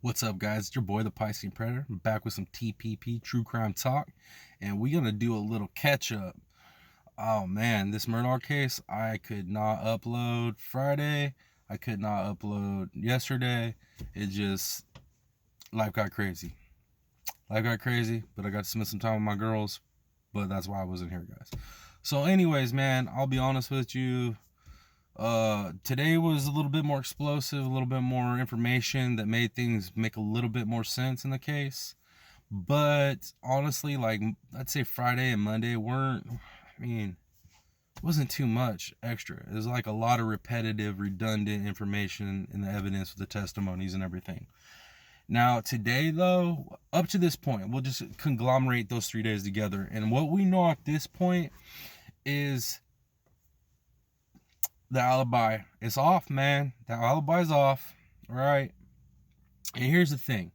What's up, guys? It's your boy, the Piscean Predator. I'm back with some TPP True Crime Talk, and we're gonna do a little catch up. Oh man, this Murdaugh case, I could not upload Friday. I could not upload yesterday. It just, life got crazy. Life got crazy, but I got to spend some time with my girls, but that's why I wasn't here, guys. So, anyways, man, I'll be honest with you. Today was a little bit more explosive, a little bit more information that made things make a little bit more sense in the case. But honestly, like, I'd say Friday and Monday wasn't too much extra. It was like a lot of repetitive, redundant information in the evidence with the testimonies and everything. Now, today, though, up to this point, we'll just conglomerate those 3 days together. And what we know at this point is the alibi is off, man. The alibi's off. All right. And here's the thing.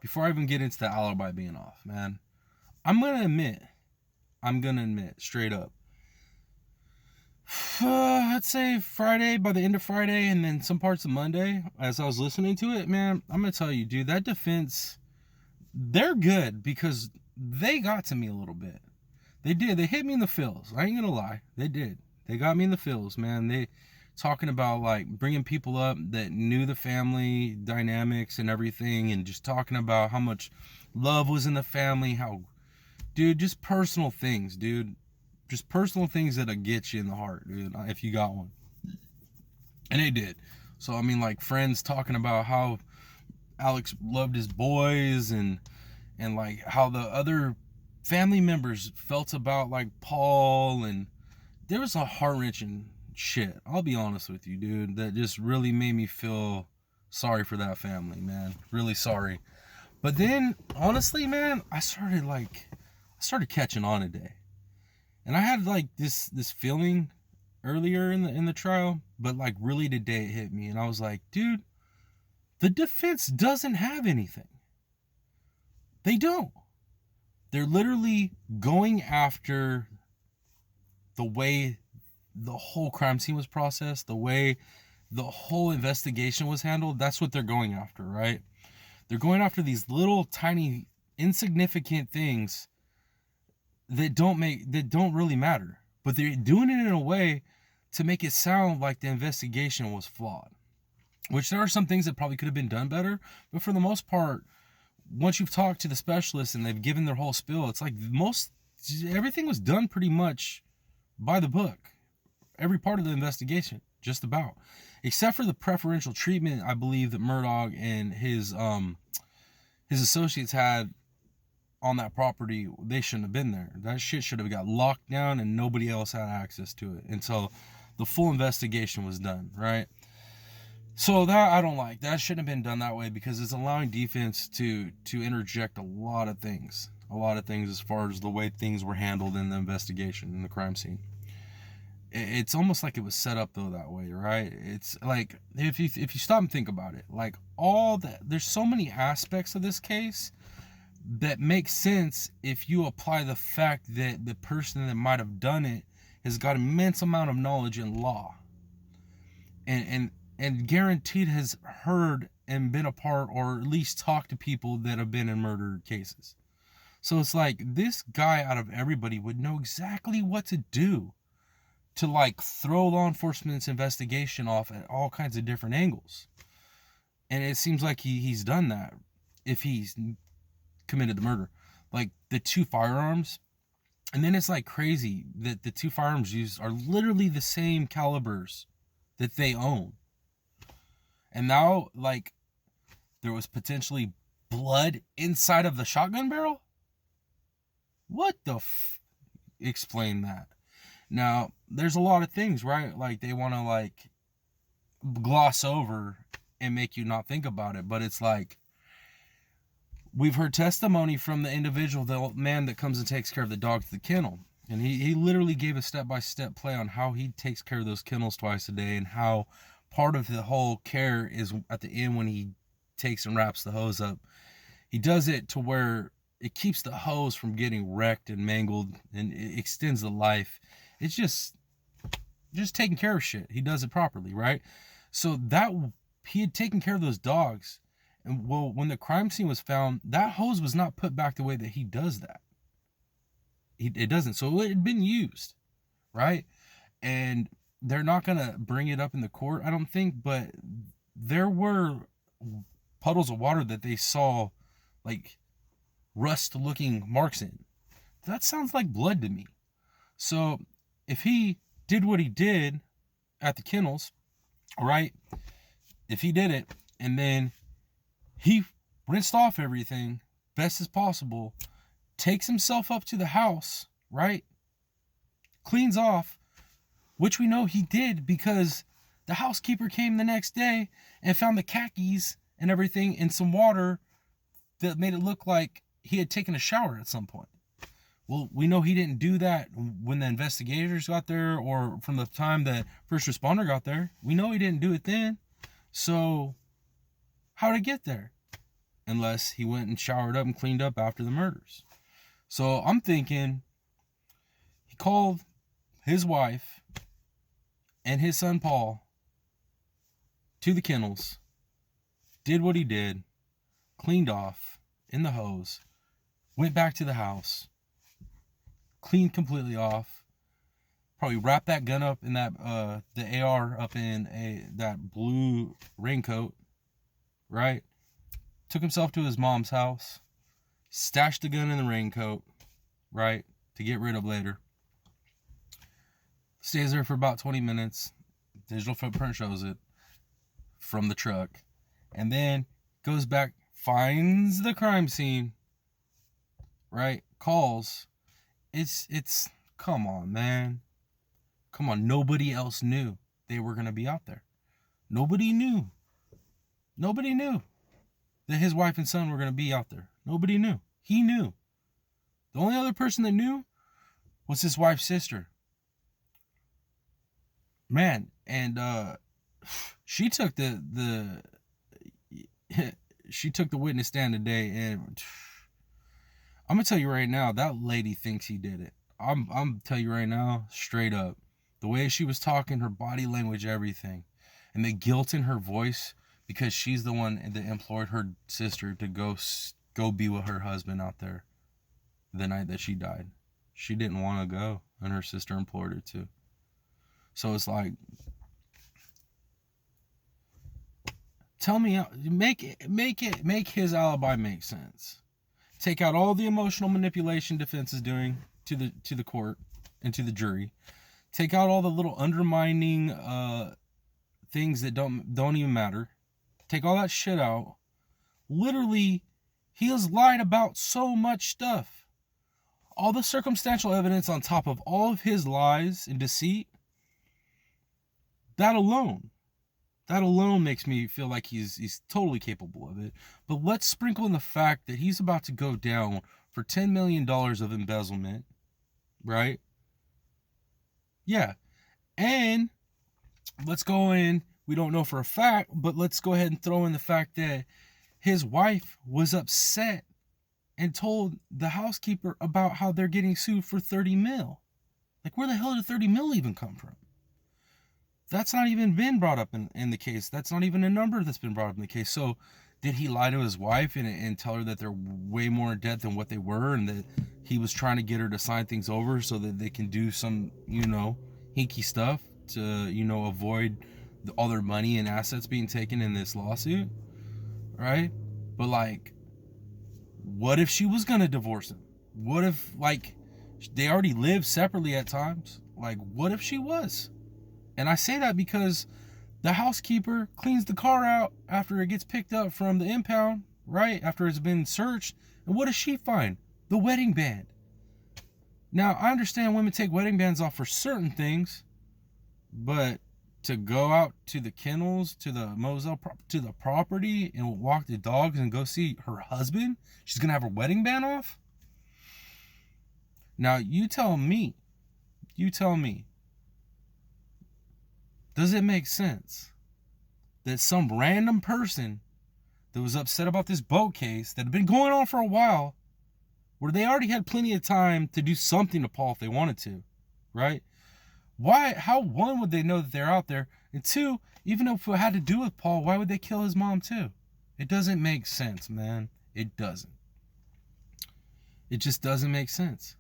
Before I even get into the alibi being off, man, I'm going to admit straight up. I'd say Friday, by the end of Friday, and then some parts of Monday, as I was listening to it, man, I'm going to tell you, dude, that defense, they're good because they got to me a little bit. They did. They hit me in the feels. I ain't going to lie. They did. They got me in the feels, man. They talking about like bringing people up that knew the family dynamics and everything, and just talking about how much love was in the family, how, dude, just personal things, dude. Just personal things that'll get you in the heart, dude, if you got one. And they did. So, I mean, like, friends talking about how Alex loved his boys and like how the other family members felt about like Paul, and there was a heart-wrenching shit, I'll be honest with you, dude, that just really made me feel sorry for that family, man. Really sorry. But then, honestly, man, I started catching on today. And I had like this feeling earlier in the trial, but like really today it hit me, and I was like, dude, the defense doesn't have anything. They don't. They're literally going after the way the whole crime scene was processed, the way the whole investigation was handled. That's what they're going after, right? They're going after these little tiny insignificant things that don't really matter, but they're doing it in a way to make it sound like the investigation was flawed, which there are some things that probably could have been done better, but for the most part, once you've talked to the specialists and they've given their whole spiel, it's like everything was done pretty much by the book. Every part of the investigation, just about, except for the preferential treatment I believe that Murdaugh and his associates had on that property. They shouldn't have been there. That shit should have got locked down and nobody else had access to it until the full investigation was done, right? So that I don't like. That shouldn't have been done that way because it's allowing defense to interject a lot of things as far as the way things were handled in the investigation in the crime scene. It's almost like it was set up though that way, right? It's like if you stop and think about it, like all that, there's so many aspects of this case that makes sense if you apply the fact that the person that might have done it has got immense amount of knowledge in law, and guaranteed has heard and been a part, or at least talked to people that have been in murder cases. So it's like this guy out of everybody would know exactly what to do to like throw law enforcement's investigation off at all kinds of different angles. And it seems like he's done that if he's committed the murder. Like the two firearms, and then it's like crazy that the two firearms used are literally the same calibers that they own. And now, like, there was potentially blood inside of the shotgun barrel? What the explain that. Now, there's a lot of things, right? Like, they want to, like, gloss over and make you not think about it. But it's like, we've heard testimony from the individual, the man that comes and takes care of the dogs at the kennel. And he literally gave a step-by-step play on how he takes care of those kennels twice a day, and how part of the whole care is at the end when he takes and wraps the hose up. He does it to where it keeps the hose from getting wrecked and mangled, and it extends the life. It's just taking care of shit. He does it properly, right? So that he had taken care of those dogs, And well, when the crime scene was found, that hose was not put back the way that he does that. It doesn't. So it had been used, right? And they're not going to bring it up in the court, I don't think, but there were puddles of water that they saw like rust looking marks in. That sounds like blood to me. So if he did what he did at the kennels, right? If he did it and then he rinsed off everything best as possible, takes himself up to the house, right? Cleans off, which we know he did because the housekeeper came the next day and found the khakis and everything in some water that made it look like he had taken a shower at some point. Well, we know he didn't do that when the investigators got there or from the time that first responder got there. We know he didn't do it then. So how'd it get there? Unless he went and showered up and cleaned up after the murders. So I'm thinking he called his wife and his son Paul to the kennels, did what he did, cleaned off in the hose, went back to the house, cleaned completely off, probably wrapped that gun up in that the AR up in that blue raincoat, right? Took himself to his mom's house, stashed the gun in the raincoat, right, to get rid of later. Stays there for about 20 minutes. Digital footprint shows it from the truck. And then goes back, finds the crime scene, right, calls. It's come on, man. Come on, nobody else knew they were going to be out there. Nobody knew. Nobody knew that his wife and son were going to be out there. Nobody knew. He knew. The only other person that knew was his wife's sister. Man, and she took the she took the witness stand today, and I'm gonna tell you right now, that lady thinks he did it. I'm tell you right now, straight up, the way she was talking, her body language, everything, and the guilt in her voice because she's the one that implored her sister to go be with her husband out there the night that she died. She didn't want to go, and her sister implored her to. So it's like, tell me, make his alibi make sense. Take out all the emotional manipulation defense is doing to the court and to the jury. Take out all the little undermining things that don't even matter. Take all that shit out. Literally, he has lied about so much stuff. All the circumstantial evidence on top of all of his lies and deceit. That alone makes me feel like he's totally capable of it. But let's sprinkle in the fact that he's about to go down for $10 million of embezzlement, right? Yeah. And let's go in, we don't know for a fact, but let's go ahead and throw in the fact that his wife was upset and told the housekeeper about how they're getting sued for 30 mil. Like, where the hell did 30 mil even come from? That's not even been brought up in the case. That's not even a number that's been brought up in the case. So did he lie to his wife and tell her that they're way more in debt than what they were, and that he was trying to get her to sign things over so that they can do some, hinky stuff to, avoid all their money and assets being taken in this lawsuit, right? But, like, what if she was going to divorce him? What if, like, they already live separately at times? Like, what if she was? And I say that because the housekeeper cleans the car out after it gets picked up from the impound, right? After it's been searched. And what does she find? The wedding band. Now, I understand women take wedding bands off for certain things, but to go out to the kennels, to the Moselle, to the property and walk the dogs and go see her husband, she's going to have her wedding band off? Now, you tell me, does it make sense that some random person that was upset about this boat case that had been going on for a while, where they already had plenty of time to do something to Paul if they wanted to, right? How, one, would they know that they're out there? And two, even if it had to do with Paul, why would they kill his mom too? It doesn't make sense, man. It doesn't. It just doesn't make sense.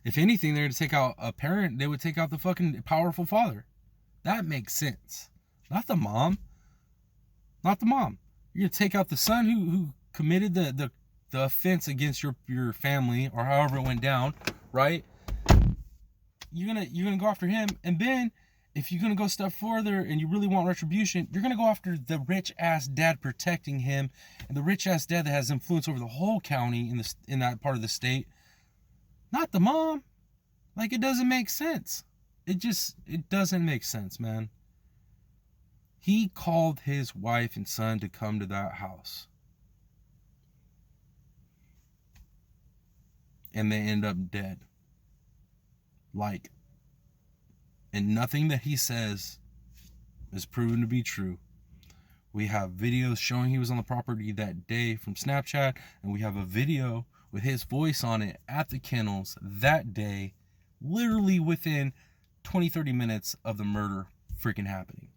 If anything, they're to take out a parent, they would take out the fucking powerful father. That makes sense. Not the mom. Not the mom. You're gonna take out the son who committed the offense against your family, or however it went down, right? You're gonna go after him, and then if you're gonna go a step further and you really want retribution, you're gonna go after the rich ass dad protecting him, and the rich ass dad that has influence over the whole county in that part of the state. Not the mom. Like, it doesn't make sense. It doesn't make sense, man. He called his wife and son to come to that house, and they end up dead. Like, and nothing that he says is proven to be true. We have videos showing he was on the property that day from Snapchat, and we have a video with his voice on it at the kennels that day, literally within 20-30 minutes of the murder freaking happening.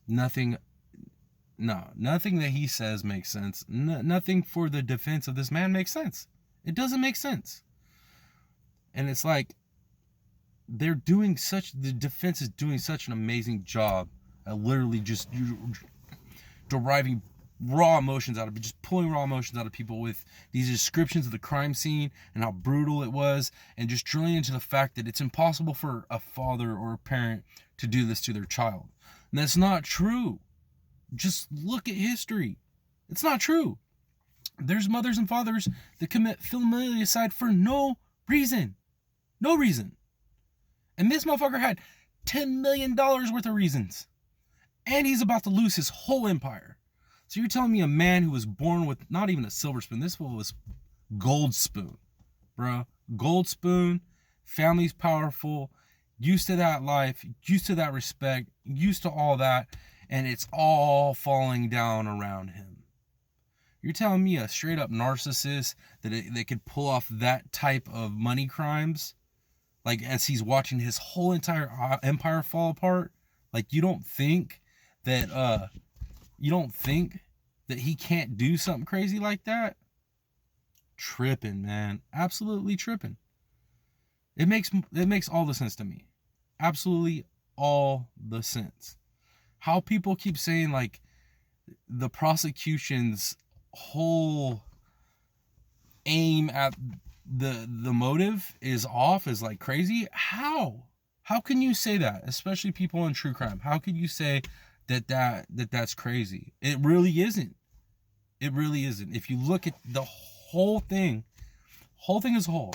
Nothing that he says makes sense. Nothing for the defense of this man makes sense. It doesn't make sense. And it's like, the defense is doing such an amazing job at literally just deriving raw emotions out of it, just pulling raw emotions out of people with these descriptions of the crime scene and how brutal it was, and just drilling into the fact that it's impossible for a father or a parent to do this to their child. And that's not true. Just look at history. It's not true. There's mothers and fathers that commit familicide for no reason. No reason. And this motherfucker had $10 million worth of reasons. And he's about to lose his whole empire. So you're telling me a man who was born with not even a silver spoon, this one was gold spoon, bro. Gold spoon, family's powerful, used to that life, used to that respect, used to all that, and it's all falling down around him. You're telling me a straight up narcissist that could pull off that type of money crimes, like as he's watching his whole entire empire fall apart? Like, you don't think that he can't do something crazy like that? Tripping, man. Absolutely tripping. It makes all the sense to me. Absolutely all the sense. How people keep saying, like, the prosecution's whole aim at the motive is off, is like crazy. How can you say that? Especially people in true crime. How could you say that's crazy? It really isn't. It really isn't. If you look at the whole thing as a whole,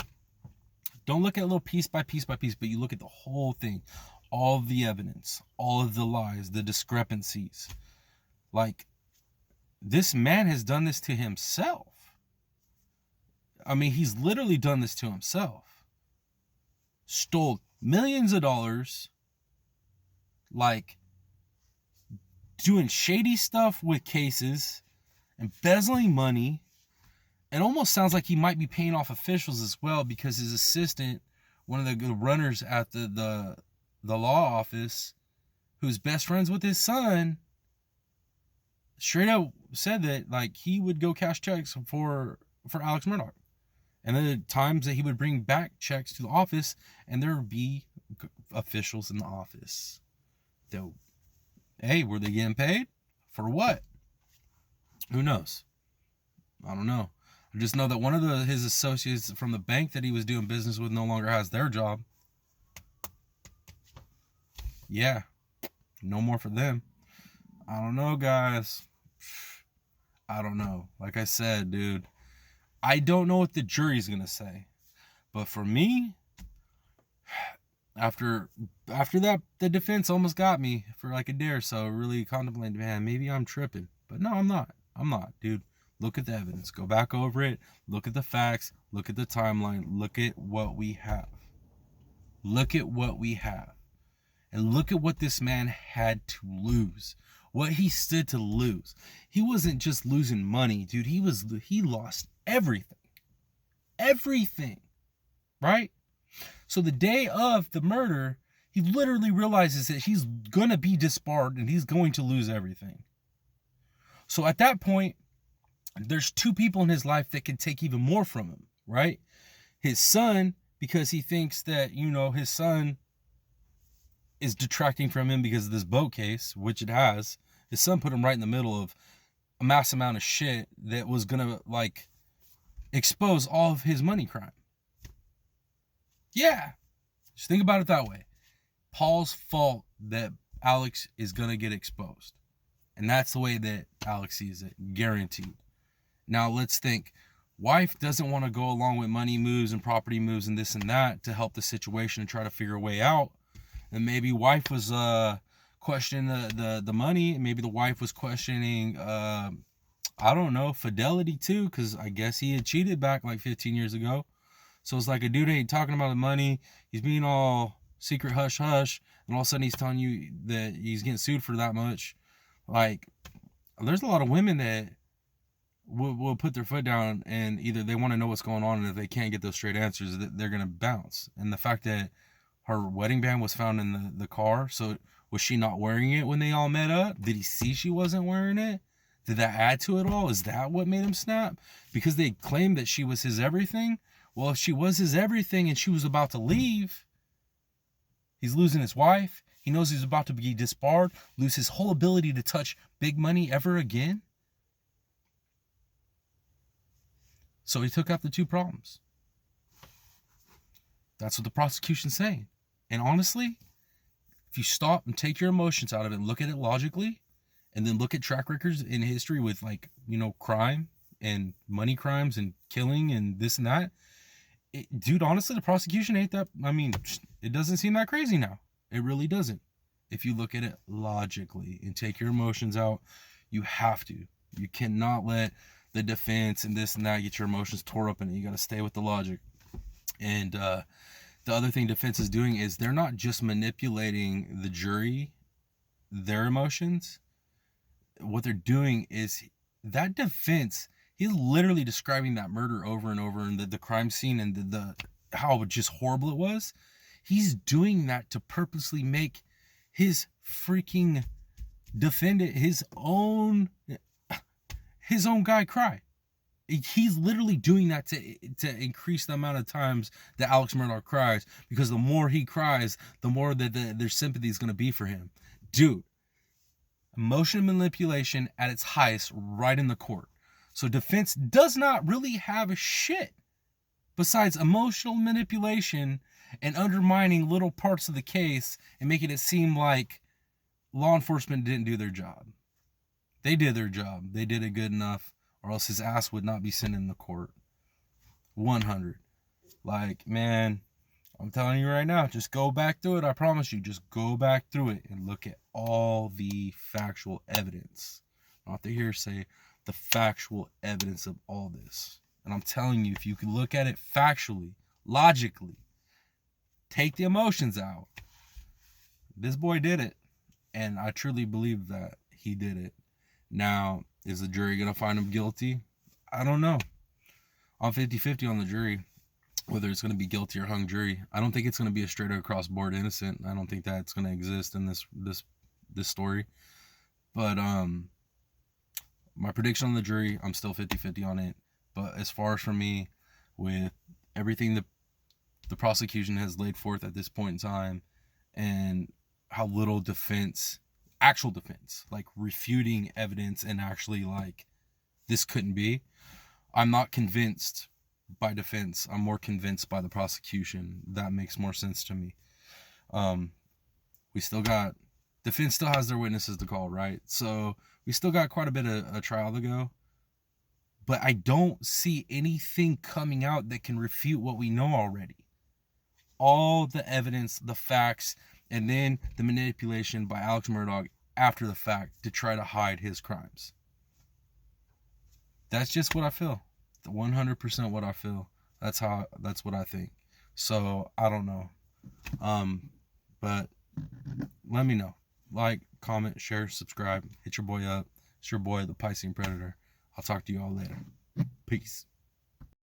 don't look at little piece by piece by piece, but you look at the whole thing, all of the evidence, all of the lies, the discrepancies. Like, this man has done this to himself. I mean, he's literally done this to himself. Stole millions of dollars, like, doing shady stuff with cases, embezzling money. It almost sounds like he might be paying off officials as well, because his assistant, one of the runners at the law office, who's best friends with his son, straight up said that, like, he would go cash checks for Alex Murdaugh. And then the times that he would bring back checks to the office, and there would be officials in the office. Hey, were they getting paid? For what? Who knows? I don't know. I just know that one of his associates from the bank that he was doing business with no longer has their job. Yeah. No more for them. I don't know, guys. I don't know. Like I said, dude, I don't know what the jury's going to say. But for me, after that, the defense almost got me for like a day or so, really contemplating, man, maybe I'm tripping. But no, I'm not. I'm not, dude. Look at the evidence. Go back over it. Look at the facts. Look at the timeline. Look at what we have. Look at what we have. And look at what this man had to lose. What he stood to lose. He wasn't just losing money, dude. He lost everything. Everything. Right? So the day of the murder, He literally realizes that he's going to be disbarred and he's going to lose everything. So at that point, there's two people in his life that can take even more from him, right? His son, because he thinks that, his son is detracting from him because of this boat case, which it has. His son put him right in the middle of a mass amount of shit that was going to, like, expose all of his money crime. Yeah. Just think about it that way. Paul's fault that Alex is going to get exposed. And that's the way that Alex sees it. Guaranteed. Now let's think. Wife doesn't want to go along with money moves and property moves and this and that to help the situation and try to figure a way out. And maybe wife was questioning the money. Maybe the wife was questioning, I don't know, fidelity too. Because I guess he had cheated back like 15 years ago. So it's like a dude ain't talking about the money. He's being all secret hush hush. And all of a sudden he's telling you that he's getting sued for that much. Like, there's a lot of women that will put their foot down, and either they want to know what's going on, and if they can't get those straight answers, they're going to bounce. And the fact that her wedding band was found in the car, so was she not wearing it when they all met up? Did he see she wasn't wearing it? Did that add to it all? Is that what made him snap? Because they claimed that she was his everything? Well, if she was his everything and she was about to leave, he's losing his wife. He knows he's about to be disbarred, lose his whole ability to touch big money ever again. So he took out the two problems. That's what the prosecution's saying. And honestly, if you stop and take your emotions out of it and look at it logically, and then look at track records in history with, like, crime and money crimes and killing and this and that, dude, honestly, the prosecution ain't that, it doesn't seem that crazy now. It really doesn't. If you look at it logically and take your emotions out, you have to. You cannot let the defense and this and that get your emotions tore up in it. You got to stay with the logic. And the other thing defense is doing is they're not just manipulating the jury, their emotions. What they're doing is that defense, he's literally describing that murder over and over, and the crime scene and the how just horrible it was. He's doing that to purposely make his freaking defendant, his own guy cry. He's literally doing that to increase the amount of times that Alex Murdaugh cries, because the more he cries, the more that their sympathy is going to be for him. Dude, emotional manipulation at its highest right in the court. So defense does not really have a shit besides emotional manipulation and undermining little parts of the case and making it seem like law enforcement didn't do their job. They did their job. They did it good enough, or else his ass would not be sent in the court. 100. Like, man, I'm telling you right now, just go back through it. I promise you, just go back through it and look at all the factual evidence. Not the hearsay, the factual evidence of all this. And I'm telling you, if you can look at it factually, logically, take the emotions out, this boy did it. And I truly believe that he did it. Now, is the jury going to find him guilty? I don't know. I'm 50-50 on the jury, whether it's going to be guilty or hung jury. I don't think it's going to be a straight across board innocent. I don't think that's going to exist in this story. But my prediction on the jury, I'm still 50-50 on it. But as far as for me, with everything that the prosecution has laid forth at this point in time, and how little defense, actual defense, like refuting evidence and actually like, this couldn't be, I'm not convinced by defense. I'm more convinced by the prosecution. That makes more sense to me. We still got, defense still has their witnesses to call, right? So we still got quite a bit of a trial to go. But I don't see anything coming out that can refute what we know already. All the evidence, the facts, and then the manipulation by Alex Murdaugh after the fact to try to hide his crimes. That's just what I feel. 100% what I feel. That's what I think. So I don't know. But let me know. Like, comment, share, subscribe. Hit your boy up. It's your boy, the Piscean Predator. I'll talk to you all later. Peace.